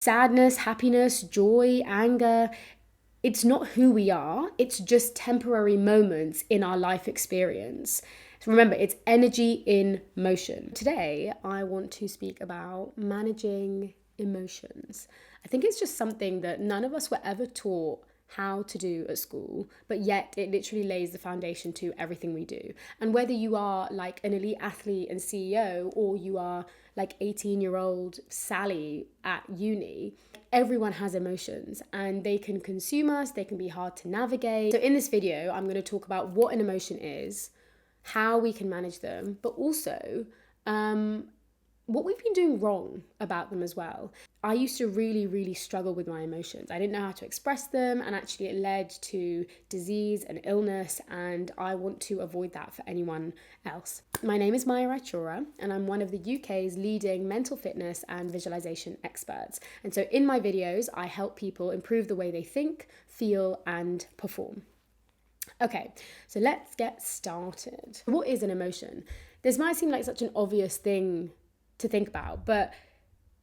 Sadness, happiness, joy, anger. It's not who we are, it's just temporary moments in our life experience. So remember, it's energy in motion. Today, I want to speak about managing emotions. I think it's just something that none of us were ever taught how to do at school, but yet it literally lays the foundation to everything we do. And whether you are like an elite athlete and CEO, or you are like 18-year-old Sally at uni, everyone has emotions and they can consume us, they can be hard to navigate. So in this video, I'm going to talk about what an emotion is, how we can manage them, but also what we've been doing wrong about them as well. I used to really struggle with my emotions. I didn't know how to express them, and actually it led to disease and illness, and I want to avoid that for anyone else. My name is Maya Raichura, and I'm one of the UK's leading mental fitness and visualization experts. And so in my videos, I help people improve the way they think, feel, and perform. Okay, so let's get started. What is an emotion? This might seem like such an obvious thing to think about, but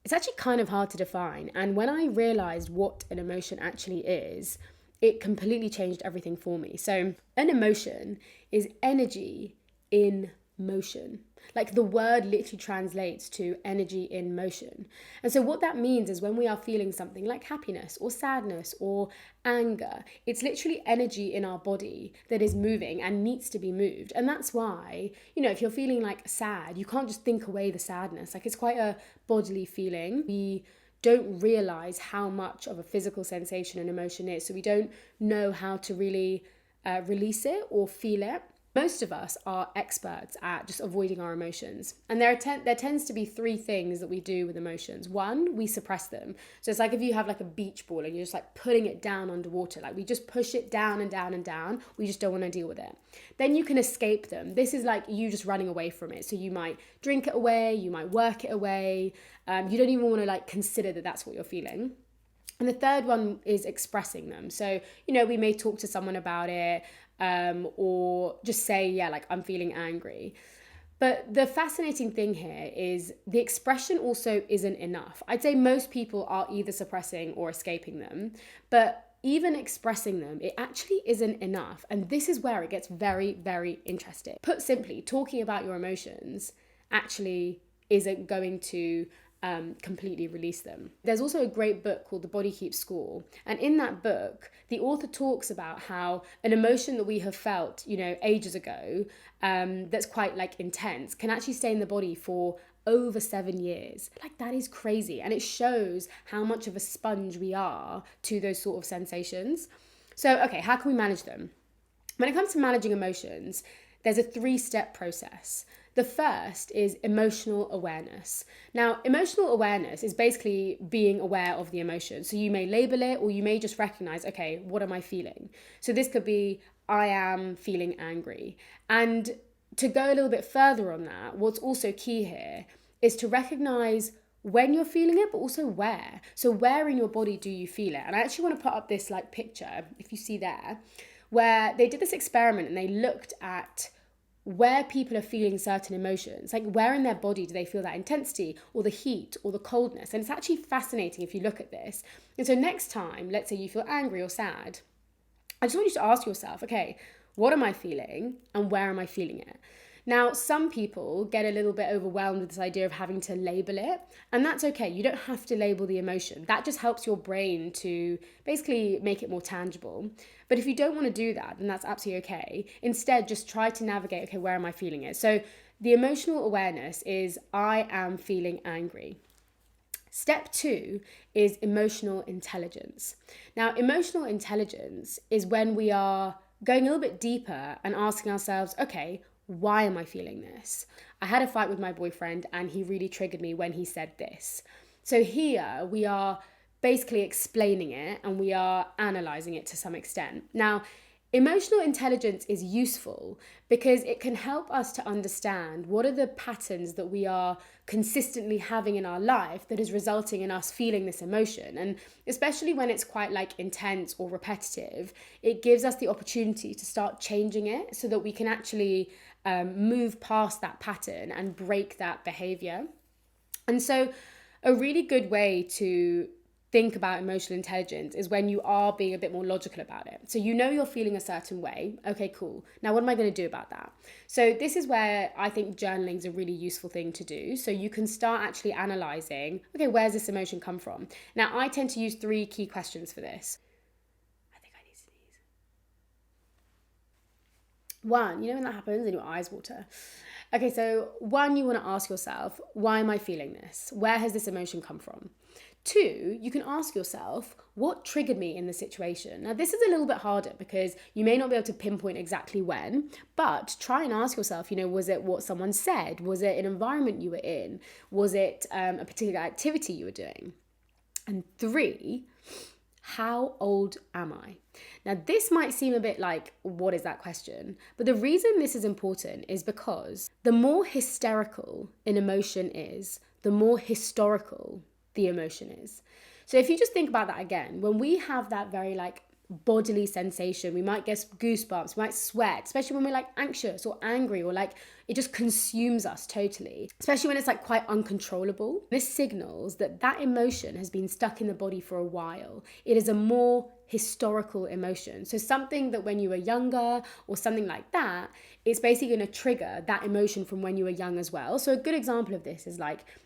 it's actually kind of hard to define. And when I realized what an emotion actually is, it completely changed everything for me. So, an emotion is energy in motion. Like the word literally translates to energy in motion. And so, what that means is when we are feeling something like happiness or sadness or anger, it's literally energy in our body that is moving and needs to be moved. And that's why, if you're feeling like sad, you can't just think away the sadness. Like it's quite a bodily feeling. We don't realize how much of a physical sensation an emotion is. So, we don't know how to really release it or feel it. Most of us are experts at just avoiding our emotions. And there tends to be three things that we do with emotions. One, we suppress them. So it's like if you have like a beach ball and you're just like putting it down underwater, like we just push it down and down and down. We just don't want to deal with it. Then you can escape them. This is like you just running away from it. So you might drink it away, you might work it away. You don't even want to like consider that that's what you're feeling. And the third one is expressing them. So, we may talk to someone about it, or just say, yeah, like I'm feeling angry. But the fascinating thing here is the expression also isn't enough. I'd say most people are either suppressing or escaping them, but even expressing them, it actually isn't enough. And this is where it gets very interesting. Put simply, talking about your emotions actually isn't going to completely release them. There's also a great book called The Body Keeps Score. And in that book, the author talks about how an emotion that we have felt, ages ago, that's quite like intense, can actually stay in the body for over 7 years. Like that is crazy. And it shows how much of a sponge we are to those sort of sensations. So, okay, how can we manage them? When it comes to managing emotions, there's a 3-step process. The first is emotional awareness. Now, emotional awareness is basically being aware of the emotion. So you may label it, or you may just recognize, okay, what am I feeling? So this could be, I am feeling angry. And to go a little bit further on that, what's also key here is to recognize when you're feeling it, but also where. So where in your body do you feel it? And I actually want to put up this like picture, if you see there, where they did this experiment and they looked at where people are feeling certain emotions, like where in their body do they feel that intensity or the heat or the coldness. And it's actually fascinating if you look at this. And so next time, let's say you feel angry or sad, I just want you to ask yourself, okay, what am I feeling and where am I feeling it? Now, some people get a little bit overwhelmed with this idea of having to label it, and that's okay. You don't have to label the emotion. That just helps your brain to basically make it more tangible. But if you don't want to do that, then that's absolutely okay. Instead, just try to navigate, okay, where am I feeling it? So the emotional awareness is, I am feeling angry. Step 2 is emotional intelligence. Now, emotional intelligence is when we are going a little bit deeper and asking ourselves, okay, why am I feeling this? I had a fight with my boyfriend and he really triggered me when he said this. So here we are basically explaining it and we are analyzing it to some extent. Now, emotional intelligence is useful because it can help us to understand what are the patterns that we are consistently having in our life that is resulting in us feeling this emotion. And especially when it's quite like intense or repetitive, it gives us the opportunity to start changing it so that we can actually move past that pattern and break that behavior. And so a really good way to think about emotional intelligence is when you are being a bit more logical about it. So you know you're feeling a certain way. Okay, cool. Now what am I going to do about that? So this is where I think journaling is a really useful thing to do. So you can start actually analyzing, okay, where's this emotion come from? Now I tend to use 3 key questions for this. I think I need to sneeze. 1, you know when that happens and your eyes water. Okay, so 1, you want to ask yourself, why am I feeling this? Where has this emotion come from? 2, you can ask yourself, what triggered me in the situation? Now, this is a little bit harder because you may not be able to pinpoint exactly when, but try and ask yourself, was it what someone said? Was it an environment you were in? Was it a particular activity you were doing? And 3, how old am I? Now, this might seem a bit like, what is that question? But the reason this is important is because the more hysterical an emotion is, the more historical the emotion is. So if you just think about that again, when we have that very bodily sensation, we might get goosebumps, we might sweat, especially when we're anxious or angry or it just consumes us totally, especially when it's quite uncontrollable. This signals that that emotion has been stuck in the body for a while. It is a more historical emotion. So something that when you were younger or something like that, it's basically going to trigger that emotion from when you were young as well. So a good example of this is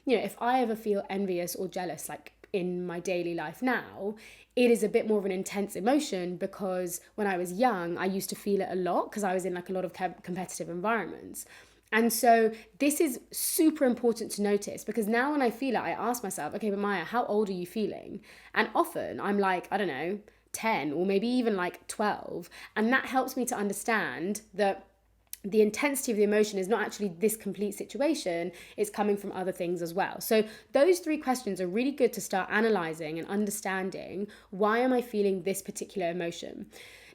if I ever feel envious or jealous, in my daily life now, it is a bit more of an intense emotion because when I was young, I used to feel it a lot because I was in a lot of competitive environments. And so this is super important to notice because now when I feel it, I ask myself, okay, but Maya, how old are you feeling? And often I'm I don't know, 10 or maybe even 12. And that helps me to understand that the intensity of the emotion is not actually this complete situation, it's coming from other things as well. So those 3 questions are really good to start analyzing and understanding, why am I feeling this particular emotion?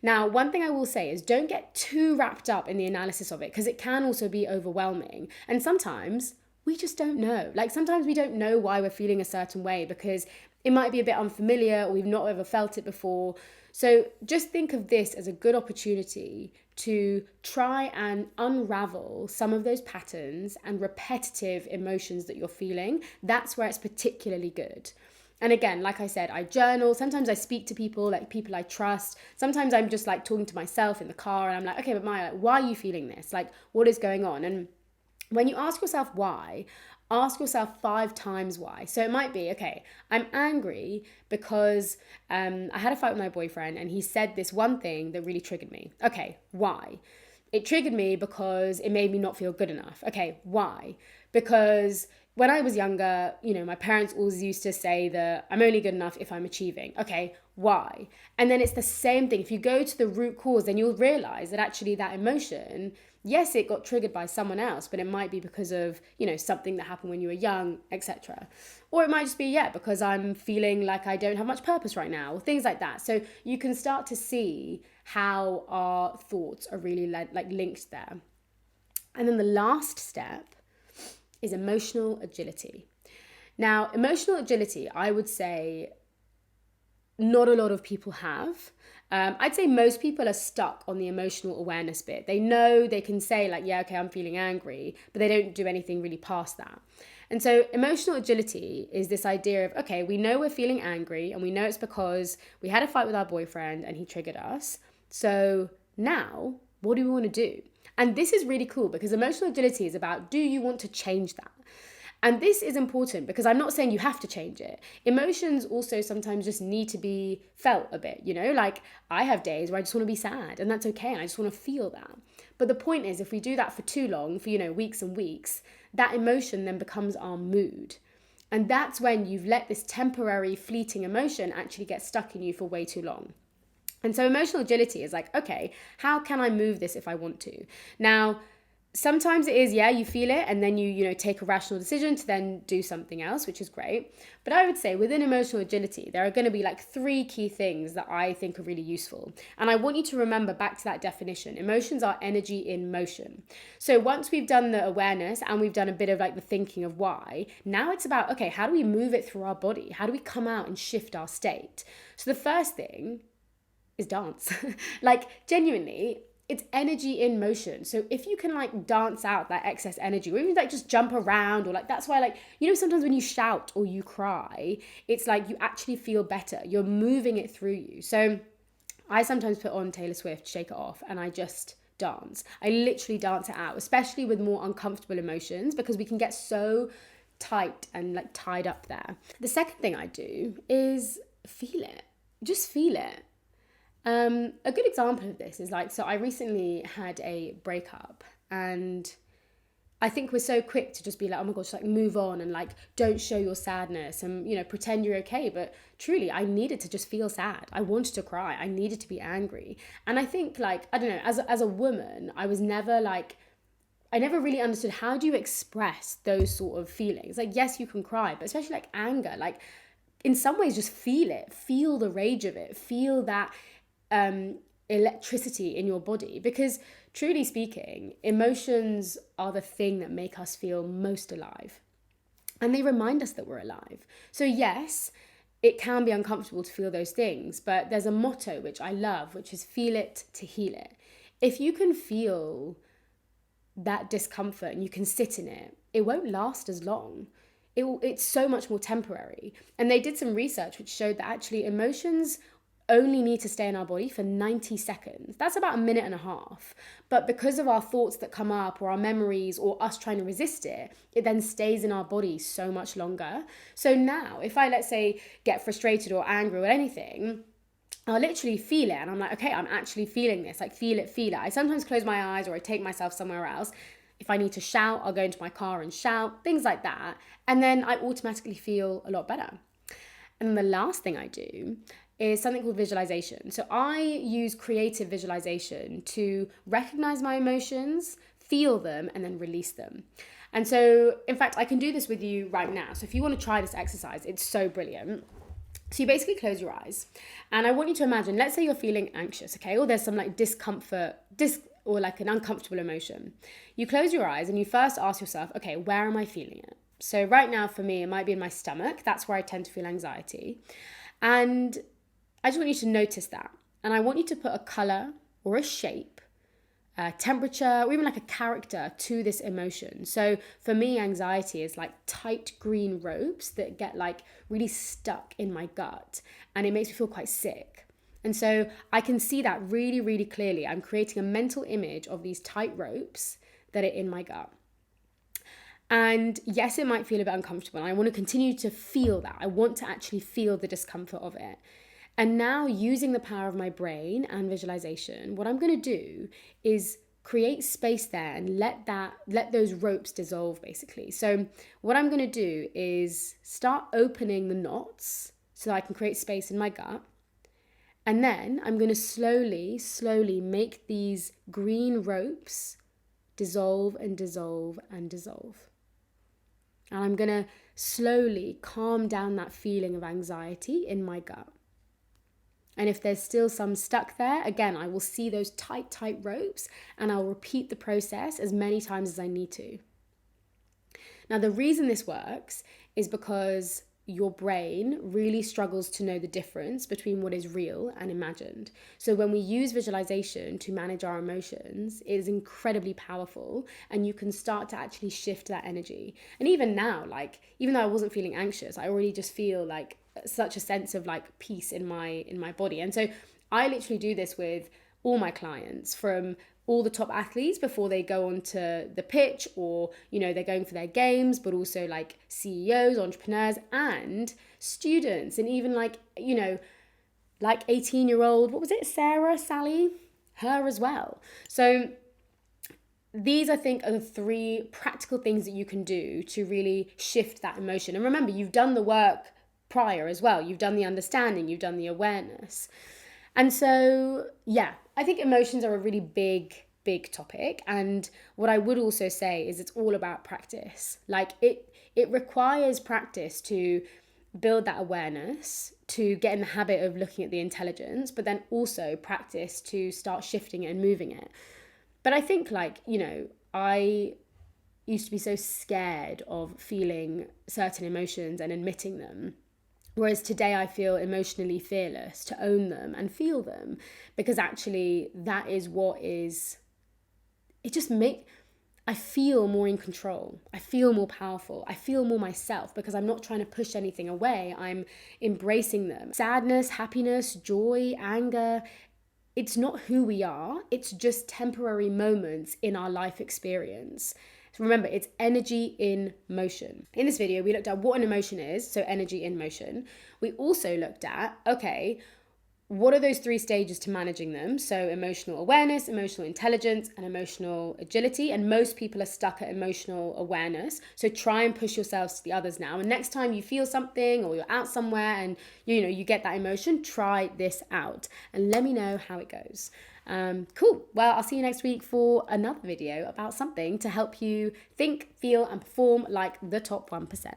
Now, one thing I will say is don't get too wrapped up in the analysis of it because it can also be overwhelming. And sometimes we just don't know. Sometimes we don't know why we're feeling a certain way because it might be a bit unfamiliar or we've not ever felt it before. So just think of this as a good opportunity to try and unravel some of those patterns and repetitive emotions that you're feeling. That's where it's particularly good. And again, like I said, I journal. Sometimes I speak to people, people I trust. Sometimes I'm just talking to myself in the car and I'm okay, but Maya, why are you feeling this? What is going on? And when you ask yourself why, ask yourself 5 times why. So it might be, okay, I'm angry because I had a fight with my boyfriend and he said this one thing that really triggered me. Okay, why? It triggered me because it made me not feel good enough. Okay, why? Because when I was younger, my parents always used to say that I'm only good enough if I'm achieving. Okay, why? And then it's the same thing. If you go to the root cause, then you'll realize that actually that emotion, yes, it got triggered by someone else, but it might be because of, something that happened when you were young, etc. Or it might just be, because I'm feeling like I don't have much purpose right now, or things like that. So you can start to see how our thoughts are really linked there. And then the last step is emotional agility. Now, emotional agility, I would say not a lot of people have. I'd say most people are stuck on the emotional awareness bit. They know they can say okay, I'm feeling angry, but they don't do anything really past that. And so emotional agility is this idea of, okay, we know we're feeling angry and we know it's because we had a fight with our boyfriend and he triggered us. So now, what do we want to do? And this is really cool because emotional agility is about, do you want to change that? And this is important because I'm not saying you have to change it. Emotions also sometimes just need to be felt a bit, I have days where I just want to be sad and that's okay. And I just want to feel that. But the point is, if we do that for too long, for, weeks and weeks, that emotion then becomes our mood. And that's when you've let this temporary fleeting emotion actually get stuck in you for way too long. And so emotional agility is okay, how can I move this if I want to? Now, sometimes it is, you feel it and then you take a rational decision to then do something else, which is great. But I would say within emotional agility, there are going to be 3 key things that I think are really useful. And I want you to remember back to that definition. Emotions are energy in motion. So once we've done the awareness and we've done a bit of the thinking of why, now it's about, okay, how do we move it through our body? How do we come out and shift our state? So the first thing is dance. Genuinely, it's energy in motion. So if you can like dance out that excess energy, or even like just jump around, or like, that's why, like, you know, sometimes when you shout or you cry, it's like you actually feel better. You're moving it through you. So I sometimes put on Taylor Swift, Shake It Off, and I just dance. I literally dance it out, especially with more uncomfortable emotions, because we can get so tight and like tied up there. The second thing I do is feel it. Just feel it. A good example of this is like, so I recently had a breakup, and I think we're so quick to just be like, oh my gosh, like move on and like don't show your sadness and, you know, pretend you're okay. But truly, I needed to just feel sad. I wanted to cry. I needed to be angry. And I think like, I don't know, as a woman, I was never like, I never really understood, how do you express those sort of feelings? Like, yes, you can cry, but especially like anger, like in some ways just feel it, feel the rage of it, feel that electricity in your body, because truly speaking, emotions are the thing that make us feel most alive, and they remind us that we're alive. So yes, it can be uncomfortable to feel those things, but there's a motto which I love, which is feel it to heal it. If you can feel that discomfort and you can sit in it, it won't last as long. It's so much more temporary. And they did some research which showed that actually emotions only need to stay in our body for 90 seconds. That's about a minute and a half. But because of our thoughts that come up, or our memories, or us trying to resist it, it then stays in our body so much longer. So now, if I, let's say, get frustrated or angry or anything, I'll literally feel it, and I'm like, okay, I'm actually feeling this. Like, feel it, feel it. I sometimes close my eyes, or I take myself somewhere else. If I need to shout, I'll go into my car and shout, things like that. And then I automatically feel a lot better. And then the last thing I do is something called visualization. So I use creative visualization to recognize my emotions, feel them, and then release them. And so, in fact, I can do this with you right now. So if you want to try this exercise, it's so brilliant. So you basically close your eyes, and I want you to imagine, let's say you're feeling anxious, okay? Or there's some like discomfort, or like an uncomfortable emotion. You close your eyes and you first ask yourself, okay, where am I feeling it? So right now for me, it might be in my stomach. That's where I tend to feel anxiety. And I just want you to notice that. And I want you to put a color or a shape, temperature, or even like a character to this emotion. So for me, anxiety is like tight green ropes that get like really stuck in my gut, and it makes me feel quite sick. And so I can see that really, really clearly. I'm creating a mental image of these tight ropes that are in my gut. And yes, it might feel a bit uncomfortable, and I want to continue to feel that. I want to actually feel the discomfort of it. And now, using the power of my brain and visualization, what I'm going to do is create space there and let those ropes dissolve, basically. So what I'm going to do is start opening the knots so that I can create space in my gut. And then I'm going to slowly, slowly make these green ropes dissolve and dissolve and dissolve. And I'm going to slowly calm down that feeling of anxiety in my gut. And if there's still some stuck there, again, I will see those tight, tight ropes, and I'll repeat the process as many times as I need to. Now, the reason this works is because your brain really struggles to know the difference between what is real and imagined. So when we use visualization to manage our emotions, it is incredibly powerful, and you can start to actually shift that energy. And even now, like, even though I wasn't feeling anxious, I already just feel like such a sense of like peace in my body. And so I literally do this with all my clients, from all the top athletes before they go onto the pitch, or, you know, they're going for their games, but also like CEOs, entrepreneurs, and students, and even like, you know, like 18-year-old, what was it, Sally, her as well. So these, I think, are the 3 practical things that you can do to really shift that emotion. And remember, you've done the work prior as well. You've done the understanding, you've done the awareness. And so, yeah, I think emotions are a really big topic. And what I would also say is it's all about practice. Like it requires practice to build that awareness, to get in the habit of looking at the intelligence, but then also practice to start shifting it and moving it. But I think, like, you know, I used to be so scared of feeling certain emotions and admitting them. Whereas today I feel emotionally fearless to own them and feel them, because actually that is what is, it just make, I feel more in control. I feel more powerful. I feel more myself because I'm not trying to push anything away. I'm embracing them. Sadness, happiness, joy, anger, it's not who we are. It's just temporary moments in our life experience. So remember, it's energy in motion. In this video, we looked at what an emotion is, so energy in motion. We also looked at, okay, what are those 3 stages to managing them? So emotional awareness, emotional intelligence, and emotional agility. And most people are stuck at emotional awareness. So try and push yourselves to the others now. And next time you feel something or you're out somewhere and you get that emotion, try this out and let me know how it goes. Cool. Well, I'll see you next week for another video about something to help you think, feel, and perform like the top 1%.